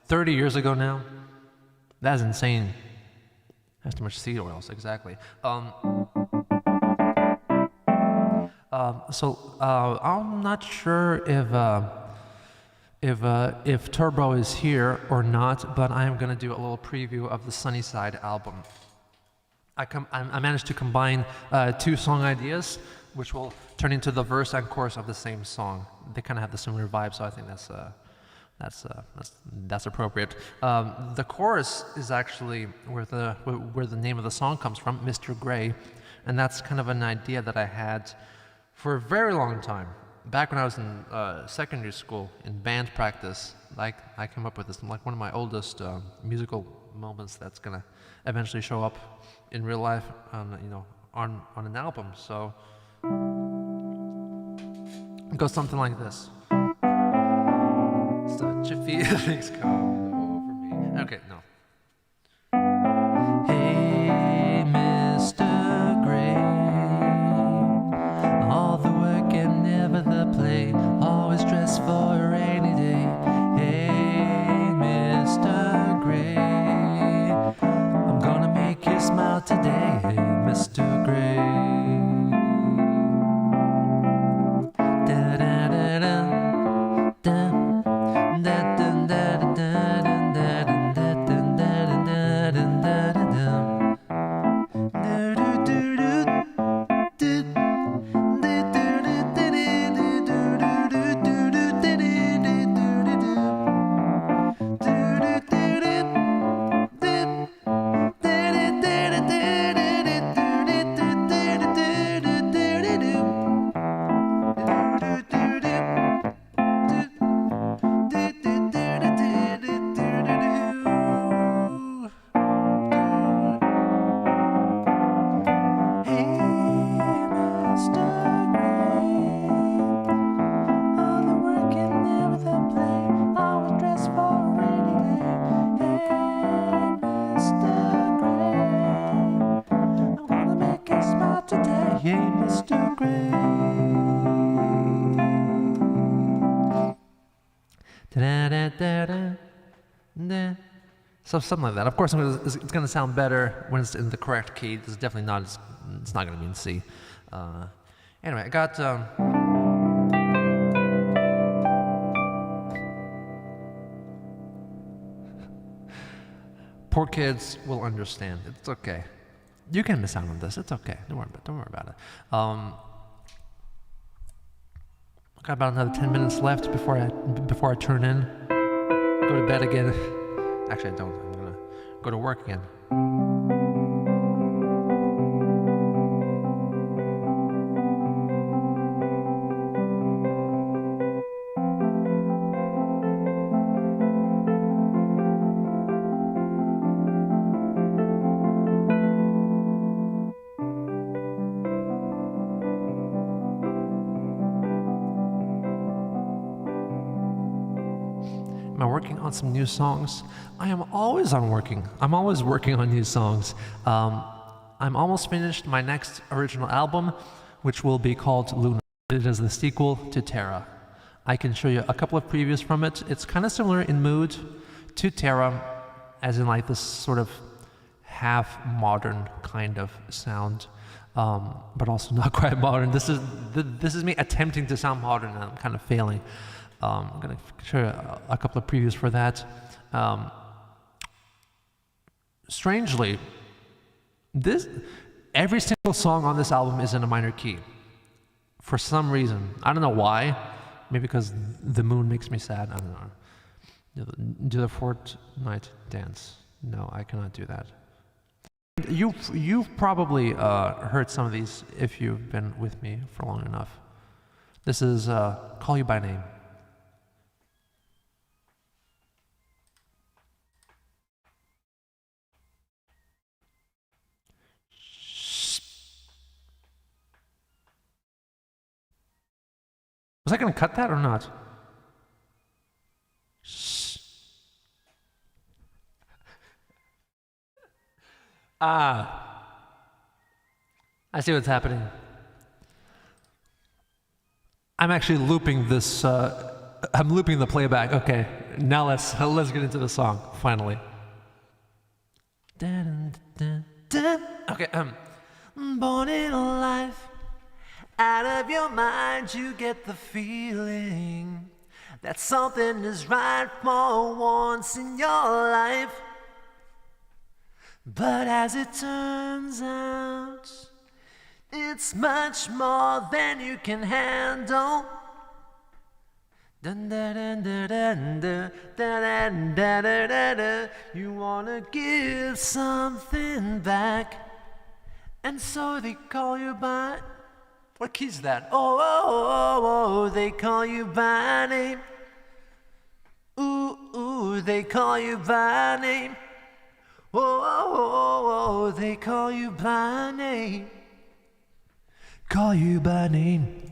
30 years ago now? That's insane. That's too much seed oils, exactly. I'm not sure if Turbo is here or not, but I am gonna do a little preview of the Sunnyside album. I managed to combine two song ideas, which will turn into the verse and chorus of the same song. They kind of have the similar vibe, so I think that's appropriate. The chorus is actually where the name of the song comes from, Mr. Gray, and that's kind of an idea that I had for a very long time. Back when I was in secondary school, in band practice, I came up with this, like one of my oldest musical moments that's gonna eventually show up in real life, on an album. So it goes something like this. Such a feeling's come over me. Okay, no. Hey, Mr. Gray, all the work and never the play, always dressed for a rainy day. Hey, Mr. Gray, I'm gonna make you smile today. Hey, Mr. Gray. Da-da-da-da, da-da-da-da-da-da-da-da-da-da-da. Mr. Gray. Da-da-da-da-da. So something like that. Of course, it's going to sound better when it's in the correct key. This is definitely not. It's not going to be in C. Anyway, I got. Poor kids will understand. It's okay. You can miss out on this. It's okay. Don't worry about it. Got about another 10 minutes left before I turn in. Go to bed again. Actually, I don't. I'm gonna go to work again. Am I working on some new songs? I'm always working on new songs. I'm almost finished my next original album, which will be called Luna. It is the sequel to Terra. I can show you a couple of previews from it. It's kind of similar in mood to Terra, as in like this sort of half modern kind of sound, but also not quite modern. This is me attempting to sound modern, and I'm kind of failing. I'm going to show you a couple of previews for that. Strangely, every single song on this album is in a minor key. For some reason. I don't know why. Maybe because the moon makes me sad. I don't know. Do the Fortnite dance. No, I cannot do that. You've probably heard some of these if you've been with me for long enough. This is Call You By Name. Was I going to cut that or not? I see what's happening. I'm actually looping this. I'm looping the playback. Okay, now let's get into the song finally. Okay. Born in a life. Out of your mind you get the feeling that something is right for once in your life. But as it turns out, it's much more than you can handle. Dun, dun, dun, dun, dun, dun, dun, dun, dun, dun, dun. You wanna give something back, and so they call you by. What key is that? Oh, they call you by name. Ooh, they call you by name. Oh, they call you by name. Call you by name.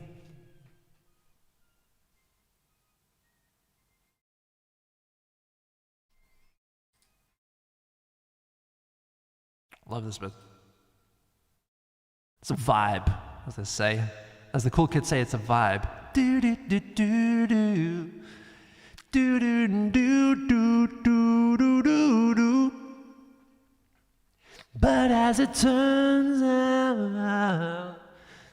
Love this bit. It's a vibe, as they say. As the cool kids say, it's a vibe. Do do do do do. Do do do do do do do do. But as it turns out,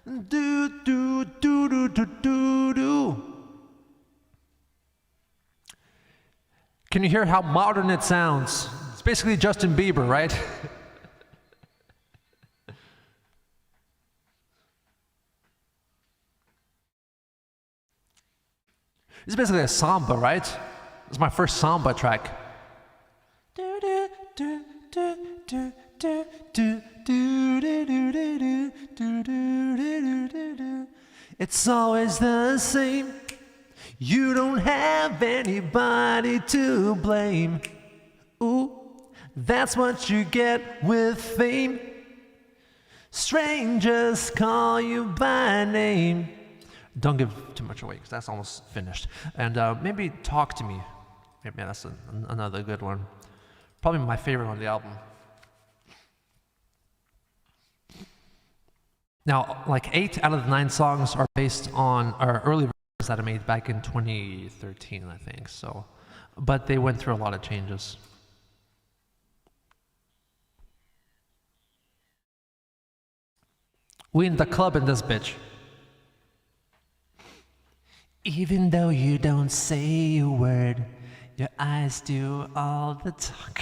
do do do do do do do. Can you hear how modern it sounds? It's basically Justin Bieber, right? This is basically a samba, right? It's my first samba track. It's always the same. You don't have anybody to blame. Ooh, that's what you get with fame. Strangers call you by name. Don't give too much away, because that's almost finished. And maybe Talk to Me. Maybe that's another good one. Probably my favorite on the album. Now, like 8 out of the 9 songs are based on our early versions that I made back in 2013, I think. So, but they went through a lot of changes. We in the club in this bitch. Even though you don't say a word, your eyes do all the talk.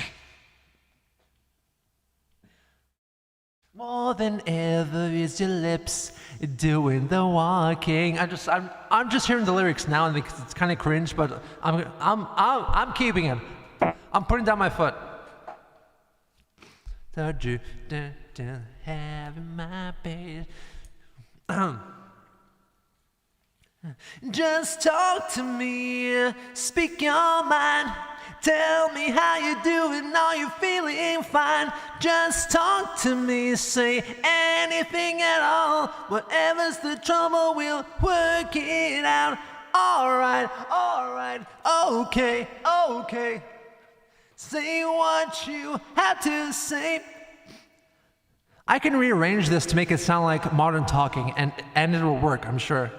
More than ever is your lips doing the walking. I'm just hearing the lyrics now, and it's kind of cringe, but I'm keeping it. I'm putting down my foot. Told you, having my bed. Just talk to me, speak your mind. Tell me how you doing, are you feeling fine? Just talk to me, say anything at all. Whatever's the trouble, we'll work it out. Alright, okay, okay. Say what you have to say. I can rearrange this to make it sound like modern talking, and it will work, I'm sure.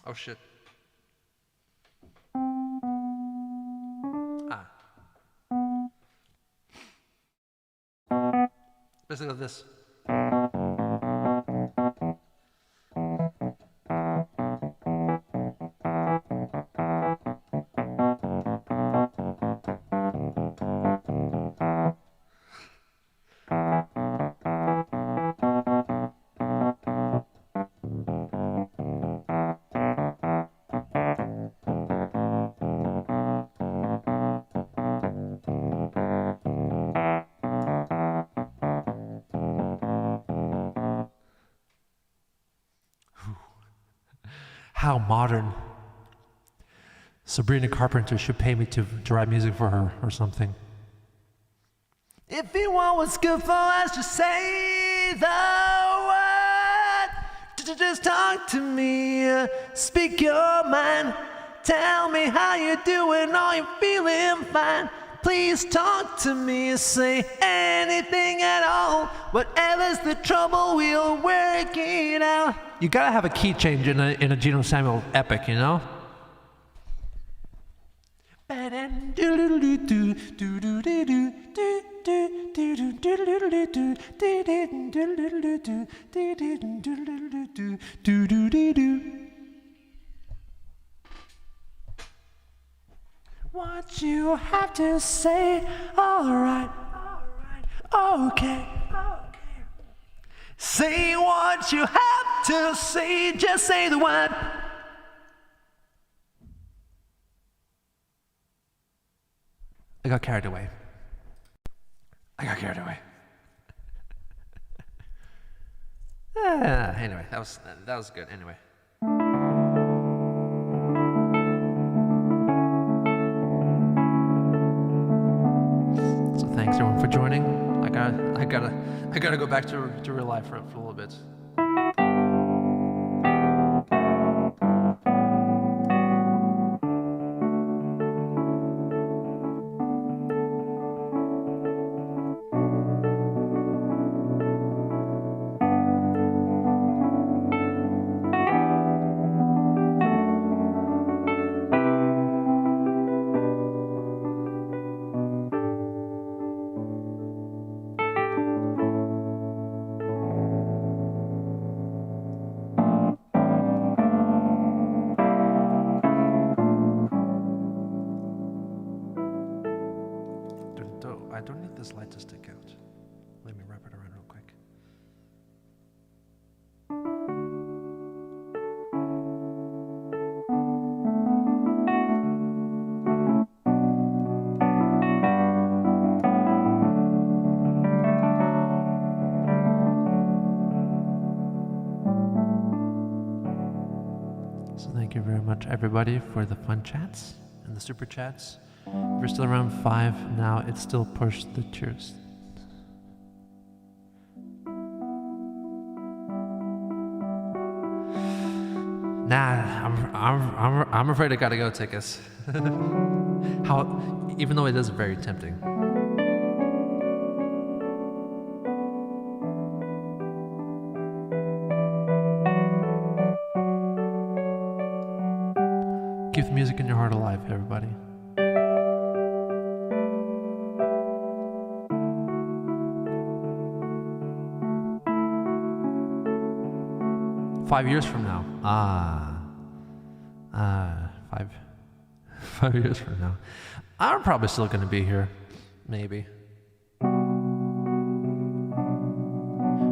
Oh shit. Basically this. How modern. Sabrina Carpenter should pay me to write music for her or something. If you want what's good for us, just say the word. Just talk to me, speak your mind. Tell me how you doing, are you feeling fine? Please talk to me, say anything at all. Whatever's the trouble, we'll work it out. You gotta have a key change in a Geno Samuel epic, you know? What you have to say, alright, okay. Say what you have to say, just say the word. I got carried away. Anyway, that was good. Anyway. So thanks everyone for joining. I gotta go back to real life for a little bit. I don't need this light to stick out. Let me wrap it around real quick. So thank you very much everybody for the fun chats and the super chats. We're still around 5 now. It's still pushed the cheers. Nah, I'm afraid I gotta go, Tickets. Even though it is very tempting. Keep the music in your heart alive, everybody. Five years from now. Five years from now. I'm probably still gonna be here. Maybe.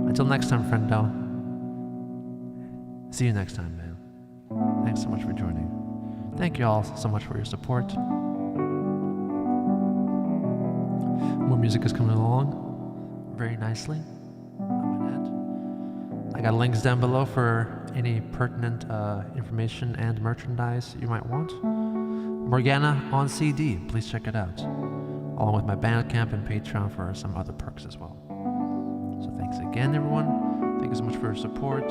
Until next time, friendo. See you next time, man. Thanks so much for joining. Thank you all so much for your support. More music is coming along very nicely. I got links down below for any pertinent information and merchandise you might want. Morgana on CD, please check it out. Along with my Bandcamp and Patreon for some other perks as well. So thanks again, everyone. Thank you so much for your support.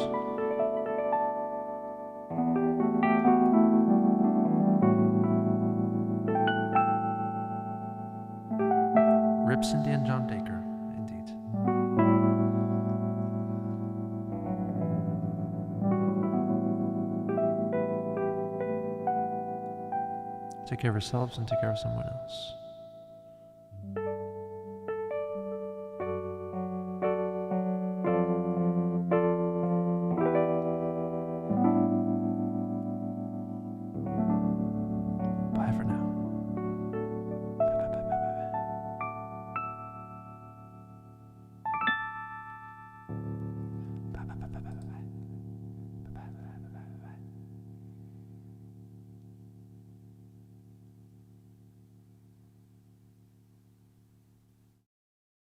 Rip Cindy and John Daker, indeed. Take care of yourselves and take care of someone else.